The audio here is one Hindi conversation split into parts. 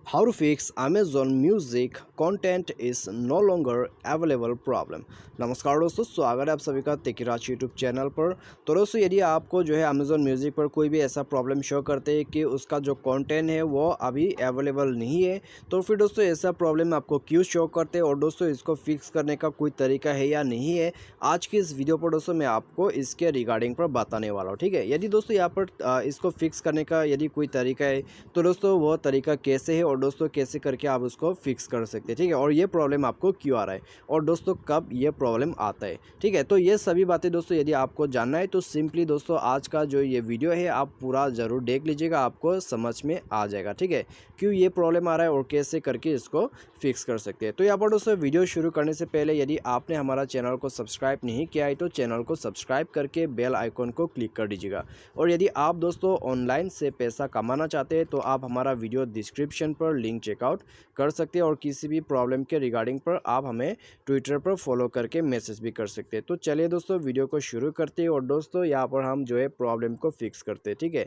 How to fix Amazon Music content is no longer available problem। नमस्कार दोस्तों, स्वागत है आप सभी का तेकीराज यूट्यूब चैनल पर। तो दोस्तों, यदि आपको जो है Amazon Music पर कोई भी ऐसा प्रॉब्लम शो करते हैं कि उसका जो कंटेंट है वो अभी अवेलेबल नहीं है, तो फिर दोस्तों ऐसा प्रॉब्लम आपको क्यों शो करते हैं और दोस्तों इसको फिक्स करने का कोई तरीका है या नहीं है, आज की इस वीडियो पर दोस्तों मैं आपको इसके रिगार्डिंग पर बताने वाला हूँ। ठीक है, यदि दोस्तों यहाँ पर इसको फिक्स करने का यदि कोई तरीका है तो दोस्तों वो तरीका कैसे है और दोस्तों कैसे करके आप उसको फिक्स कर सकते हैं। ठीक है, और ये प्रॉब्लम आपको क्यों आ रहा है और दोस्तों कब ये प्रॉब्लम आता है। ठीक है, तो ये सभी बातें दोस्तों यदि आपको जानना है तो सिंपली दोस्तों आज का जो ये वीडियो है आप पूरा ज़रूर देख लीजिएगा, आपको समझ में आ जाएगा। ठीक है, क्यों ये प्रॉब्लम आ रहा है और कैसे करके इसको फिक्स कर सकते हैं। तो यहाँ पर दोस्तों वीडियो शुरू करने से पहले यदि आपने हमारा चैनल को सब्सक्राइब नहीं किया है तो चैनल को सब्सक्राइब करके बेल आइकॉन को क्लिक कर दीजिएगा। और यदि आप दोस्तों ऑनलाइन से पैसा कमाना चाहते हैं तो आप हमारा वीडियो डिस्क्रिप्शन पर लिंक चेकआउट कर सकते हैं और किसी भी प्रॉब्लम के रिगार्डिंग पर आप हमें ट्विटर पर फॉलो करके मैसेज भी कर सकते हैं। तो चलिए दोस्तों वीडियो को शुरू करते हैं और दोस्तों यहाँ पर हम जो है प्रॉब्लम को फिक्स करते हैं। ठीक है,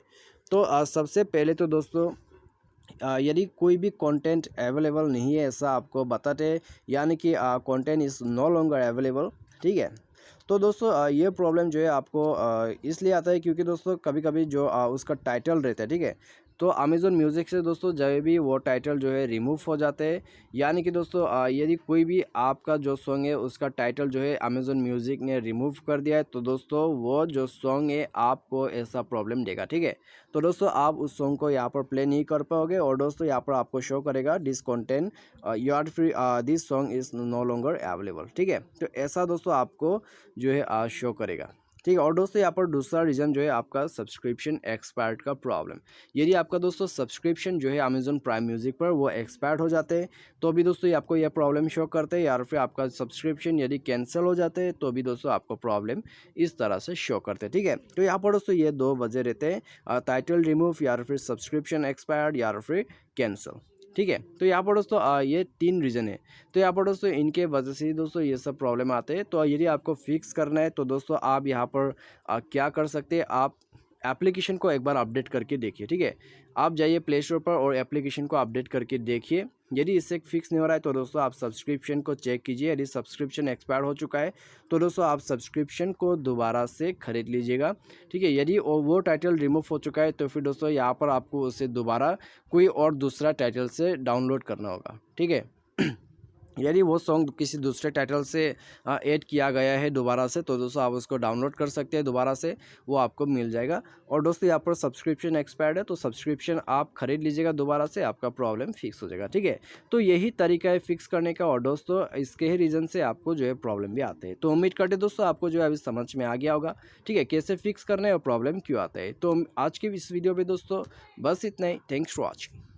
तो सबसे पहले तो दोस्तों यदि कोई भी कंटेंट अवेलेबल नहीं है ऐसा आपको बताते हैं, यानी कि content is no longer available. ठीक है, तो दोस्तों ये प्रॉब्लम जो है आपको इसलिए आता है क्योंकि दोस्तों कभी कभी जो उसका टाइटल रहता है, ठीक है, तो अमेज़न म्यूज़िक से दोस्तों जब भी वो टाइटल जो है रिमूव हो जाते हैं, यानी कि दोस्तों यदि कोई भी आपका जो सॉन्ग है उसका टाइटल जो है अमेज़न म्यूज़िक ने रिमूव कर दिया है तो दोस्तों वो जो सॉन्ग है आपको ऐसा प्रॉब्लम देगा। ठीक है, तो दोस्तों आप उस सॉन्ग को यहाँ पर प्ले नहीं कर पाओगे और दोस्तों यहाँ पर आपको शो करेगा this content you are free, this song is no longer available. ठीक है, तो ऐसा दोस्तों आपको जो है शो करेगा। ठीक है, और दोस्तों यहाँ पर दूसरा रीज़न जो है आपका सब्सक्रिप्शन एक्सपायर्ड का प्रॉब्लम। यदि आपका दोस्तों सब्सक्रिप्शन जो है अमेज़न प्राइम म्यूज़िक पर वो एक्सपायर्ड हो जाते हैं तो भी दोस्तों आपको यह प्रॉब्लम शो करते हैं, या फिर आपका सब्सक्रिप्शन यदि कैंसिल हो जाते हैं तो भी दोस्तों आपको प्रॉब्लम इस तरह से शो करते हैं। ठीक है, तो यहाँ पर दोस्तों ये दो वजह रहते हैं, टाइटल रिमूव या फिर सब्सक्रिप्शन एक्सपायर्ड या फिर कैंसिल। ठीक है, तो यहाँ पर दोस्तों ये तीन रीज़न है। तो यहाँ पर दोस्तों इनके वजह से ही दोस्तों ये सब प्रॉब्लम आते हैं। तो यदि आपको फिक्स करना है तो दोस्तों आप यहाँ पर क्या कर सकते हैं, आप एप्लीकेशन को एक बार अपडेट करके देखिए। ठीक है, आप जाइए प्ले स्टोर पर और एप्लीकेशन को अपडेट करके देखिए। यदि इससे फिक्स नहीं हो रहा है तो दोस्तों आप सब्सक्रिप्शन को चेक कीजिए। यदि सब्सक्रिप्शन एक्सपायर हो चुका है तो दोस्तों आप सब्सक्रिप्शन को दोबारा से ख़रीद लीजिएगा। ठीक है, यदि वो टाइटल रिमूव हो चुका है तो फिर दोस्तों यहाँ पर आपको उसे दोबारा कोई और दूसरा टाइटल से डाउनलोड करना होगा। ठीक है, यदि वो सॉन्ग किसी दूसरे टाइटल से ऐड किया गया है दोबारा से तो दोस्तों आप उसको डाउनलोड कर सकते हैं दोबारा से, वो आपको मिल जाएगा। और दोस्तों यहाँ पर सब्सक्रिप्शन एक्सपायर्ड है तो सब्सक्रिप्शन आप खरीद लीजिएगा दोबारा से, आपका प्रॉब्लम फिक्स हो जाएगा। ठीक है, तो यही तरीका है फिक्स करने का और दोस्तों इसके ही रीज़न से आपको जो है प्रॉब्लम भी आते हैं। तो उम्मीद करते दोस्तों आपको जो है अभी समझ में आ गया होगा। ठीक है, कैसे फिक्स करना है और प्रॉब्लम क्यों आता है। तो आज की इस वीडियो में दोस्तों बस इतना ही। Thanks for watching.